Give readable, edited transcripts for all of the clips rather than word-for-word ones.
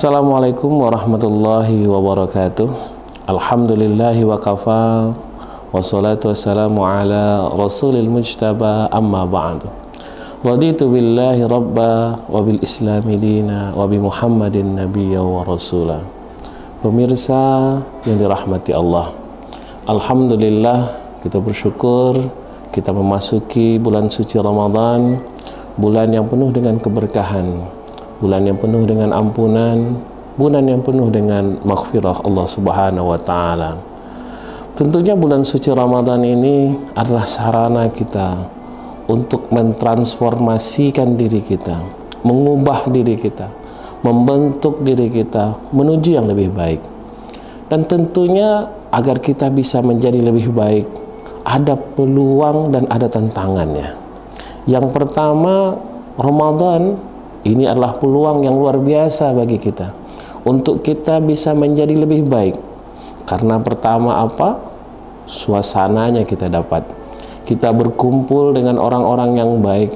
Assalamualaikum warahmatullahi wabarakatuh. Alhamdulillahi wa kafa. Wassalatu wassalamu ala rasulil mujtaba, amma ba'du. Raditu billahi rabba wa bil islami dina wa bi muhammadin nabiyya wa rasula. Pemirsa yang dirahmati Allah, alhamdulillah, kita bersyukur kita memasuki bulan suci Ramadan, bulan yang penuh dengan keberkahan, bulan yang penuh dengan ampunan, bulan yang penuh dengan maghfirah Allah Subhanahu wa taala. Tentunya bulan suci Ramadan ini adalah sarana kita untuk mentransformasikan diri kita, mengubah diri kita, membentuk diri kita menuju yang lebih baik. Dan tentunya agar kita bisa menjadi lebih baik, ada peluang dan ada tantangannya. Yang pertama, Ramadan ini adalah peluang yang luar biasa bagi kita untuk kita bisa menjadi lebih baik. Karena pertama apa? Suasananya kita dapat. Kita berkumpul dengan orang-orang yang baik.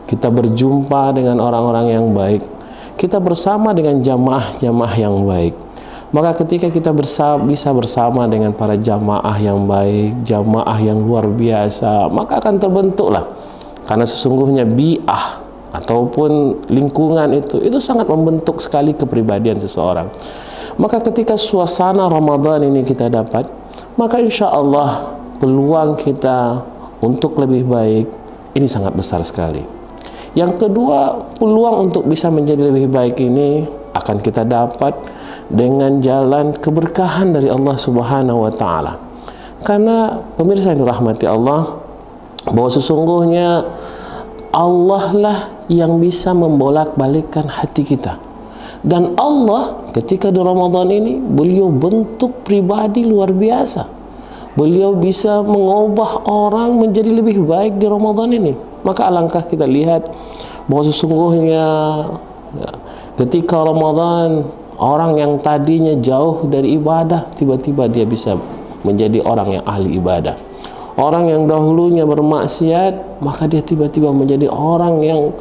Kita berjumpa dengan orang-orang yang baik. Kita bersama dengan jamaah-jamaah yang baik. Maka ketika kita bisa bersama dengan para jamaah yang baik, jamaah yang luar biasa, maka akan terbentuklah. Karena sesungguhnya bi'ah ataupun lingkungan itu sangat membentuk sekali kepribadian seseorang. Maka ketika suasana Ramadan ini kita dapat, maka insya Allah peluang kita untuk lebih baik ini sangat besar sekali. Yang kedua, peluang untuk bisa menjadi lebih baik ini akan kita dapat dengan jalan keberkahan dari Allah Subhanahu wa taala. Karena pemirsa yang dirahmati Allah, bahwa sesungguhnya Allah lah yang bisa membolak-balikkan hati kita. Dan Allah ketika di Ramadan ini, beliau bentuk pribadi luar biasa. Beliau bisa mengubah orang menjadi lebih baik di Ramadan ini. Maka alangkah kita lihat bahwa sesungguhnya ketika Ramadan, orang yang tadinya jauh dari ibadah, tiba-tiba dia bisa menjadi orang yang ahli ibadah. Orang yang dahulunya bermaksiat, maka dia tiba-tiba menjadi orang yang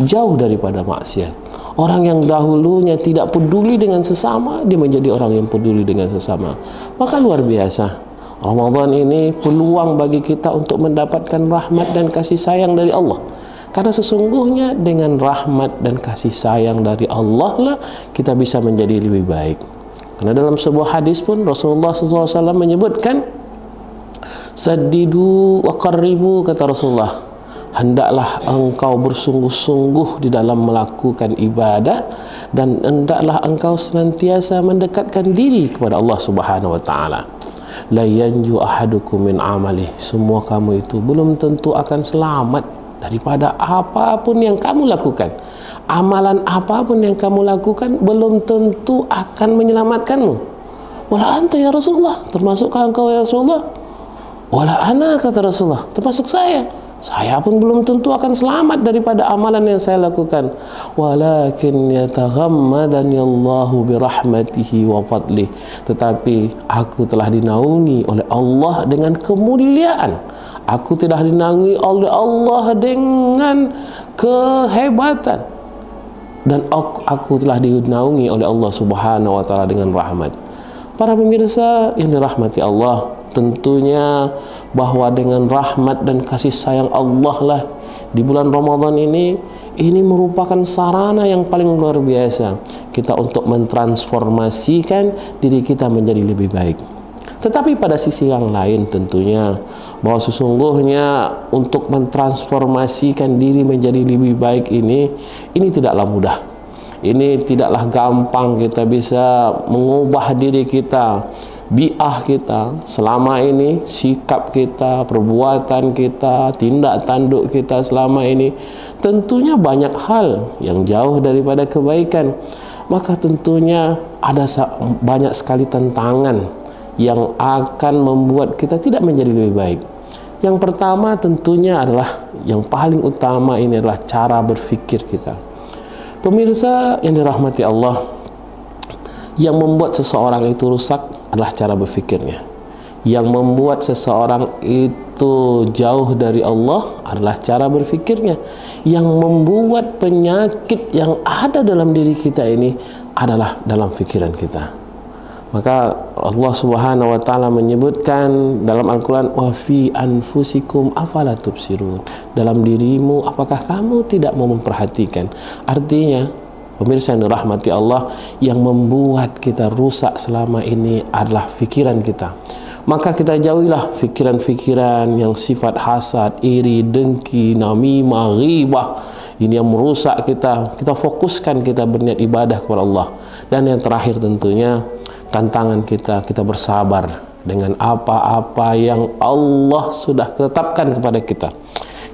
jauh daripada maksiat. Orang yang dahulunya tidak peduli dengan sesama, dia menjadi orang yang peduli dengan sesama. Maka luar biasa. Ramadan ini peluang bagi kita untuk mendapatkan rahmat dan kasih sayang dari Allah. Karena sesungguhnya dengan rahmat dan kasih sayang dari Allah lah kita bisa menjadi lebih baik. Karena dalam sebuah hadis pun Rasulullah SAW menyebutkan, saddidu wa qarribu, kata Rasulullah, hendaklah engkau bersungguh-sungguh di dalam melakukan ibadah dan hendaklah engkau senantiasa mendekatkan diri kepada Allah Subhanahu wa taala. La yanju ahadukum min amali, semua kamu itu belum tentu akan selamat daripada apapun yang kamu lakukan. Amalan apapun yang kamu lakukan belum tentu akan menyelamatkanmu. Wala anta ya Rasulullah, termasukkah engkau ya Rasulullah? Wala ana, kata Rasulullah, termasuk saya pun belum tentu akan selamat daripada amalan yang saya lakukan. Walakin yataghammadani Allahu birahmatihi wa fadlih, tetapi aku telah dinaungi oleh Allah dengan kemuliaan. Aku telah dinaungi oleh Allah dengan kehebatan, dan aku telah dinaungi oleh Allah Subhanahu wa taala dengan rahmat. Para pemirsa yang dirahmati Allah, tentunya bahwa dengan rahmat dan kasih sayang Allah lah di bulan Ramadan ini merupakan sarana yang paling luar biasa kita untuk mentransformasikan diri kita menjadi lebih baik. Tetapi pada sisi yang lain tentunya bahwa sesungguhnya untuk mentransformasikan diri menjadi lebih baik ini tidaklah mudah. Ini tidaklah gampang kita bisa mengubah diri kita, bi'ah kita selama ini, sikap kita, perbuatan kita, tindak tanduk kita selama ini tentunya banyak hal yang jauh daripada kebaikan. Maka tentunya ada banyak sekali tantangan yang akan membuat kita tidak menjadi lebih baik. Yang pertama tentunya adalah, yang paling utama ini adalah cara berfikir kita. Pemirsa yang dirahmati Allah, yang membuat seseorang itu rusak adalah cara berfikirnya. Yang membuat seseorang itu jauh dari Allah adalah cara berfikirnya. Yang membuat penyakit yang ada dalam diri kita ini adalah dalam pikiran kita. Maka Allah Subhanahu wa taala menyebutkan dalam Al-Qur'an, wa fi anfusikum afala tubsirun. Dalam dirimu apakah kamu tidak mau memperhatikan? Artinya, pemirsa yang dirahmati Allah, yang membuat kita rusak selama ini adalah pikiran kita. Maka kita jauhilah pikiran-pikiran yang sifat hasad, iri, dengki, namimah, ghibah. Ini yang merusak kita. Kita fokuskan kita berniat ibadah kepada Allah. Dan yang terakhir tentunya tantangan kita bersabar dengan apa-apa yang Allah sudah tetapkan kepada kita.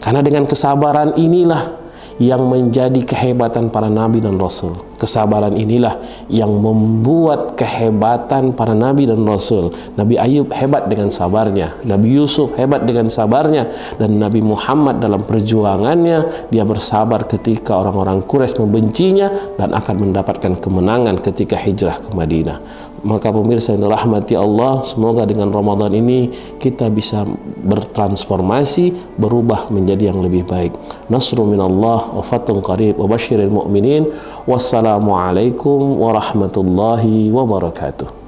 Karena dengan kesabaran inilah yang menjadi kehebatan para nabi dan rasul. Kesabaran inilah yang membuat kehebatan para nabi dan rasul. Nabi Ayub hebat dengan sabarnya, Nabi Yusuf hebat dengan sabarnya, dan Nabi Muhammad dalam perjuangannya dia bersabar ketika orang-orang Quraisy membencinya dan akan mendapatkan kemenangan ketika hijrah ke Madinah. Maka pemirsa yang dirahmati Allah, semoga dengan Ramadan ini kita bisa bertransformasi, berubah menjadi yang lebih baik. Nasrun minallah wa fathun qarib wa basyiril mu'minin. Wassalamualaikum warahmatullahi wabarakatuh.